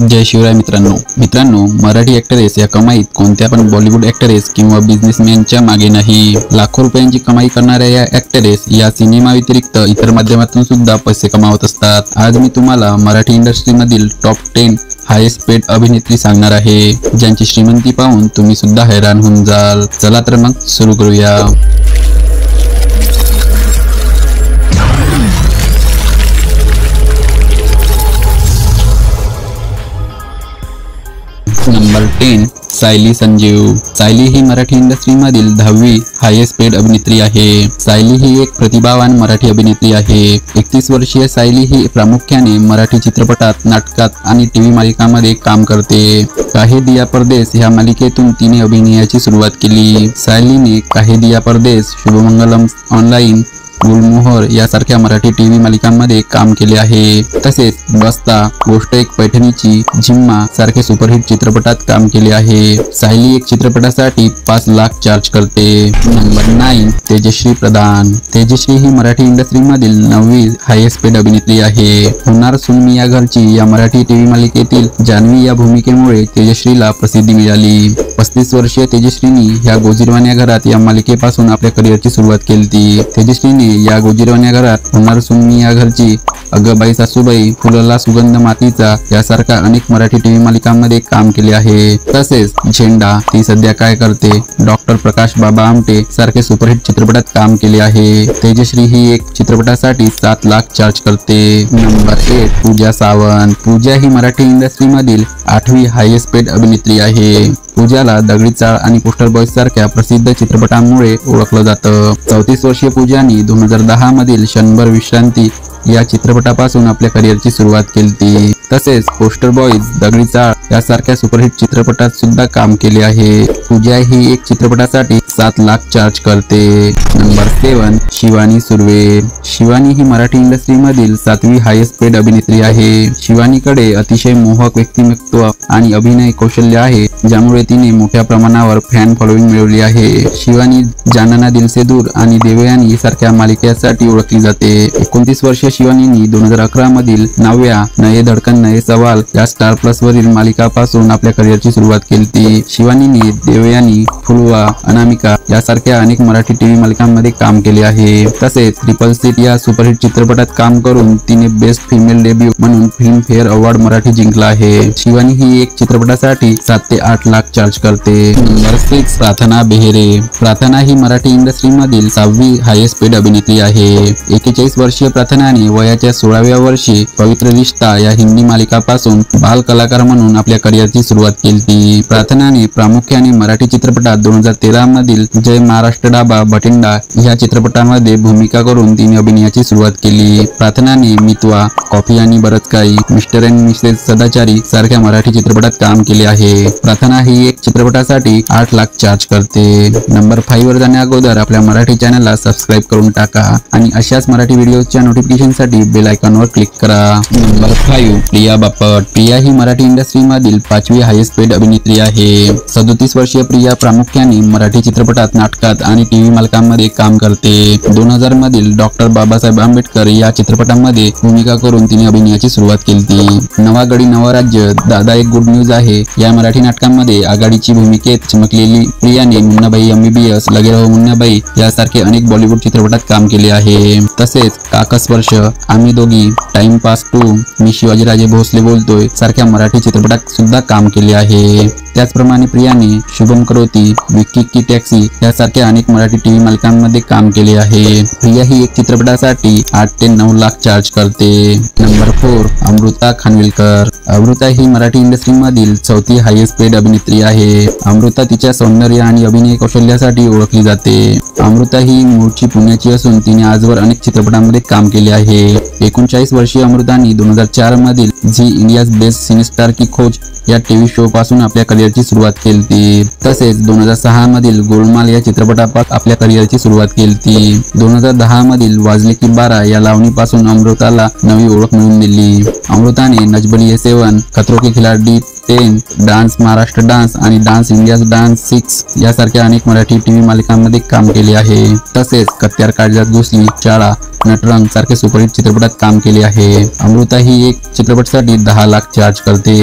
जय शिवराय मित्रांनो मराठी ॲक्ट्रेस या कमाईत कोणत्या पण बॉलिवूड ॲक्ट्रेस किंवा बिझनेसमॅनच्या मागे नाही। लाखो रुपयांची कमाई करणाऱ्या या ॲक्ट्रेस या सिनेमा व्यतिरिक्त इतर माध्यमातून सुद्धा पैसे कमावत असतात। आज मी तुम्हाला मराठी इंडस्ट्रीमधील टॉप 10 हायेस्ट पेड अभिनेत्री सांगणार आहे, ज्यांची श्रीमंती पाहून तुम्ही सुद्धा हैराण होऊन जाल। चला तर मग सुरू करूया। नंबर 10 सायली संजीव। सायली ही मराठी इंडस्ट्रीमधील 10वी हायेस्ट पेड अभिनेत्री आहे। सायली ही एक प्रतिभावान मराठी अभिनेत्री आहे। 31 वर्षीय सायली ही प्रामुख्याने मराठी चित्रपटात, नाटकात आणि टीव्ही मालिकांमध्ये काम करते। काहे दिया परदेस ह्या मालिकेतून तिने अभिनयाची सुरुवात केली। सायलीने काहे दिया परदेस, शुभमंगलम ऑनलाइन, गुलमोहर यासारख्या मराठी टीव्ही मालिकांमध्ये काम केले आहे। तसेच बस्ता, गोष्ट एक पैठणीची, झिम्मा सारखे सुपरहिट चित्रपटात काम केले आहे। सायली एक चित्रपटासाठी 5 लाख चार्ज करते। नंबर 9 तेजश्री प्रधान। तेजश्री ही मराठी इंडस्ट्रीमधील 9वी हायेस्ट पेड अभिनेत्री आहे। होणार सुन मी या घरची या मराठी टीव्ही मालिकेतील जान्हवी या भूमिकेमुळे तेजश्रीला प्रसिद्धी मिळाली। 35 वर्षीय तेजश्रीनी ह्या गोजीरवाण्या घरात या मालिकेपासून आपल्या करिअरची सुरुवात केली। तेजश्रीने या गोजीरवाण्या घरात, होणार सुन मी या घरची, अगं बाई सासूबाई, फुलला सुगंध मातीचा यासारख्या अनेक मराठी टीव्ही मालिकांमध्ये काम केले आहे। तसेच झेंडा, ती सध्या काय करते, डॉक्टर प्रकाश बाबा आमटे सारखे सुपरहिट चित्रपटात काम केले आहे। तेजश्री ही एक चित्रपटासाठी 7 लाख चार्ज करते। नंबर 8 पूजा सावंत। पूजा ही मराठी इंडस्ट्रीमधील 8वी हायेस्ट पेड अभिनेत्री आहे। पूजाला दगडी चाळ आणि पोस्टर बॉयज सारख्या प्रसिद्ध चित्रपटांमुळे ओळखलं जातं। 34 वर्षीय पूजानी 2010 मधील क्षणभर विश्रांती या चित्रपटापासून आपल्या करिअरची सुरुवात केली। तसेच पोस्टर बॉयज, दगडी चाळ यासारख्या सुपरहिट चित्रपटात सुद्धा काम केले आहे। पूजा ही एक चित्रपटासाठी 7 लाख चार्ज करते। नंबर 7 शिवानी सुर्वे। शिवानी ही मराठी इंडस्ट्रीमधील 7वी हायेस्ट पेड अभिनेत्री आहे। शिवानीकडे अतिशय मोहक व्यक्तिमत्व आणि अभिनय कौशल्य आहे, ज्यामुळे तिने मोठ्या प्रमाणावर फॅन फॉलोइंग मिळवली आहे। शिवानी जानना दिल से दूर आणि देवयानी सारख्या मालिकेसाठी ओळखली जाते। 29 वर्षीय शिवानीने 2011 मधील 9व्या नये धडकन नये सवाल या स्टार प्लस वरील मालिकापासून आपल्या करिअरची सुरुवात केली। शिवानीने देवयानी, फुलवा, अनामिका यासारख्या अनेक मराठी टीव्ही मालिकांमध्ये काम केले आहे। तसेच ट्रिपल सीट या सुपरहिट चित्रपटात काम करून तिने बेस्ट फिमेल डेब्यू म्हणून फिल्म फेअर अवॉर्ड मराठी जिंकला आहे। शिवानी ही एक चित्रपटासाठी 7 ते 8 लाख चार्ज करते। नंबर 6 प्रार्थना बेहेरे। प्रार्थना ही मराठी इंडस्ट्रीमधील 6वी हायेस्ट पेड अभिनेत्री आहे। 41 वर्षीय प्रार्थनाने वयाच्या 16व्या वर्षी पवित्र रिश्ता या हिंदी मालिकापासून बाल कलाकार म्हणून आपल्या करिअरची सुरुवात केली। प्रार्थनाने प्रामुख्याने मराठी चित्रपटात 2013 मधील जय महाराष्ट्र डाबा भटिंडा या चित्रपटामध्ये भूमिका करून तिने अभिनयाची सुरुवात केली। प्रार्थनाने मितवा, कॉफी आणि बरंच काही, मिस्टर अँड मिसेस सदाचारी सारख्या मराठी चित्रपटात काम केले आहे। प्रार्थना ही एक चित्रपटासाठी 8 लाख चार्ज करते। नंबर 5 वर जाण्या अगोदर आपल्या मराठी चॅनलला सबस्क्राईब करून टाका आणि अशाच मराठी व्हिडिओच्या नोटिफिकेशनसाठी बेल आयकॉनवर क्लिक करा। नंबर 5 प्रिया बापट। प्रिया ही मराठी इंडस्ट्रीमधील 5वी हायेस्ट पेड अभिनेत्री आहे। 37 वर्षीय प्रिया प्रामुख्याने मराठी चित्रपटात, नाटकात आणि टीव्ही मालिकांमध्ये काम करते। 2000 मधील डॉक्टर बाबासाहेब आंबेडकर या चित्रपटामध्ये भूमिका करून तिने अभिनयाची सुरुवात केली। नवा गडी नवा राज्य, दादा एक गुड न्यूज आहे या मराठी नाटकांमध्ये आघाडीची भूमिकेत चमकलेली प्रियाने मुन्नाबाई MBBS, लगे रहो मुन्नाबाई यासारखे अनेक बॉलिवूड चित्रपटात काम केले आहे। तसेच काकस्पर्श, आम्ही दोघी, टाइमपास 2, मी शिवाजीराजे भोसले बोलतोय सारख्या मराठी चित्रपटात सुद्धा काम केले आहे। त्याचप्रमाणे प्रियाने शुभम करोती, विक्की की टॅक्सी यासारख्या अनेक मराठी टीव्ही मालिकांमध्ये काम केले आहे। प्रिया ही एक चित्रपटासाठी 8 ते 9 लाख चार्ज करते। नंबर 4 अमृता खानविलकर। अमृता ही मराठी इंडस्ट्रीमधील 4थी हायेस्ट पेड अभिनेत्री आहे। अमृता तिच्या सौंदर्य आणि अभिनय कौशल्यासाठी ओळखली जाते। अमृता ही मूळची पुण्याची असून तिने आजवर अनेक चित्रपटांमध्ये काम केले आहे। 39 वर्षीय अमृताने 2004 मधील झी इंडियाज बेस्ट सिनेस्टार की खोज या टीव्ही शो पासून आपल्या करिअरची सुरुवात केली। तसेच 2006 मधील गोलमाल या चित्रपटापासून आपल्या करिअरची सुरुवात केली। 2010 मधील वाजले की 12 या लावणीपासून अमृताला नवी ओळख मिळवून दिली। अमृताने नजबली A7, खतरों के खिलाडी 10, डान्स महाराष्ट्र डान्स आणि डान्स इंडियाज डान्स 6 यासारख्या अनेक मराठी टीव्ही मालिकांमध्ये काम केले आहे। तसेच कत्यार काळजात घुसली, शाळा, नटरंग सारखे सुपरहिट चित्रपटात काम केले आहे। अमृता ही एक चित्रपटासाठी 10 लाख चार्ज करते।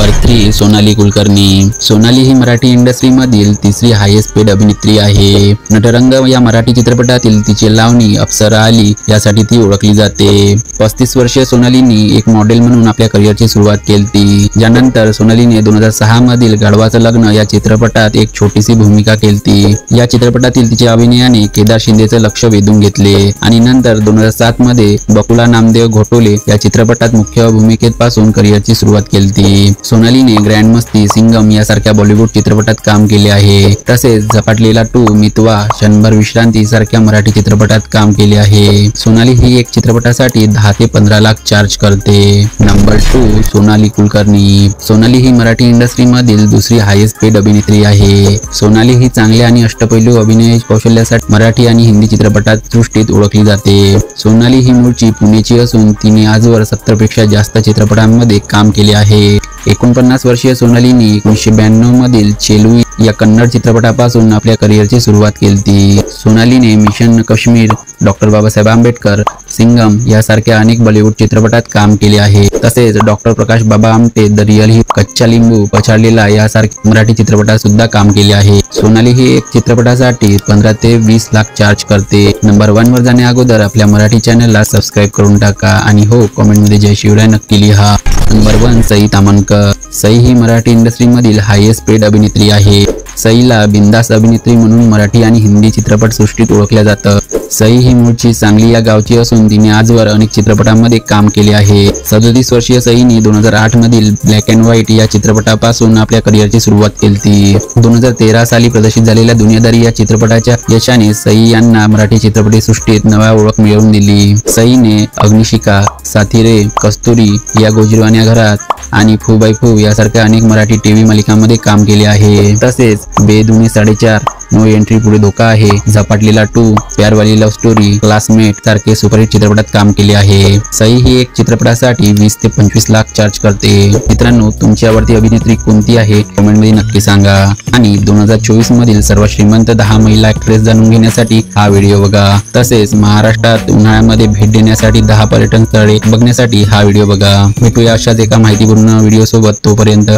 नंबर 3 सोनाली कुलकर्णी. सोनाली ही मराठी इंडस्ट्री मधील तिसरी हायेस्ट पेड अभिनेत्री आहे. नटरंग या मराठी चित्रपटातील तिची लावणी अप्सरा आली यासाठी ती ओळखली जाते. 35 वर्षीय सोनालीने एक मॉडेल म्हणून आपल्या करिअरची सुरुवात केली. ज्यानंतर सोनालीने 2006 मधील गाढवाचं लग्न या चित्रपटात एक छोटीशी भूमिका केली. या चित्रपटातील तिच्या अभिनयाने केदार शिंदेचं लक्ष वेधून घेतले आणि नंतर 2007 मध्ये बकुला नामदेव घोटोले या चित्रपटात मुख्य भूमिकेत पासून करिअरची सुरुवात केली. सोनालीने ग्रँड मस्ती, सिंगम यासारख्या बॉलिवूड चित्रपटात काम केले आहे. तसेच झपाटलेला 2, मितवा, क्षणभर विश्रांती सारख्या मराठी चित्रपटात काम केले आहे. सोनाली ही एक चित्रपटासाठी 10 ते 15 लाख चार्ज करते. नंबर 2 सोनाली कुलकर्णी. सोनाली ही मराठी इंडस्ट्री मधील दुसरी हायेस्ट पेड अभिनेत्री आहे. सोनाली ही चांगल्या आणि अष्टपैलू अभिनय कौशल्यासाठी मराठी आणि हिंदी चित्रपटात सृष्टीत ओळखली जाते. सोनाली ही मूळची पुणेची असून तिने आजवर 70 पेक्षा जास्त चित्रपटांमध्ये काम केले आहे. 49 वर्षीय सोनालीने 1992 मधील चेलू या कन्नड चित्रपटापासून आपल्या करिअरची सुरुवात केली. सोनालीने मिशन काश्मीर, डॉक्टर बाबासाहेब आंबेडकर, सिंगम यासारख्या अनेक बॉलिवूड चित्रपटात काम केले आहे. तसेच doctor Prakash Baba Amte, the real hit, कच्चा लिंबू, पछाडलेला यासारख्या मराठी चित्रपटात सुद्धा काम केले आहे. सोनाली ही एक चित्रपटासाठी 15 ते 20 लाख चार्ज करते. नंबर 1 वर जाण्या अगोदर आपल्या मराठी चॅनलला सबस्क्राईब करून टाका आणि हो, कमेंटमध्ये जय शिवराय नक्की लिहा. नंबर 1 सई ताम्हणकर. सई ही मराठी इंडस्ट्री मधील हायेस्ट पेड अभिनेत्री आहे. सईला बिंदास अभिनेत्री म्हणून मराठी आणि हिंदी चित्रपट सृष्टीत ओळखलं जातं. सई ही मूळची सांगली या गावची असून तिने आजवर अनेक चित्रपटांमध्ये काम केले आहे. 37 वर्षीय सईने 2008 मधील ब्लॅक अँड व्हाईट या चित्रपटापासून आपल्या करिअरची सुरुवात केली. 2013 साली प्रदर्शित झालेल्या दुनियादारी या चित्रपटाच्या यशाने सई यांना मराठी चित्रपट सृष्टीत नवा ओळख मिळवून दिली. सईने अग्निशिखा, साथीरे, कस्तुरी, या गोजीरवाण्या घरात आणि फू बाय फू यासारख्या अनेक मराठी टीव्ही मालिकांमध्ये काम केले आहे. तसेच बेदुने 4.5, नो एंट्री, पुढे धोका आहे, झपाटलेला 2, प्यारवाली लव्ह स्टोरी, क्लासमेट सारखे सुपरहिट चित्रपटात काम केले आहे. सई ही एक चित्रपटासाठी 20 ते 25 लाख चार्ज करते. मित्रांनो, तुमची आवडती अभिनेत्री कोणती आहे कमेंटमध्ये नक्की सांगा. आणि 2024 मधील सर्वात श्रीमंत 10 महिला ऍक्ट्रेस जाणून घेण्यासाठी हा व्हिडिओ बघा. तसेच महाराष्ट्रात उन्हाळ्यामध्ये भेट देण्यासाठी 10 पर्यटन स्थळे बघण्यासाठी हा व्हिडिओ बघा. भेटूया अशाच एका माहितीपूर्ण व्हिडिओ सोबत. तोपर्यंत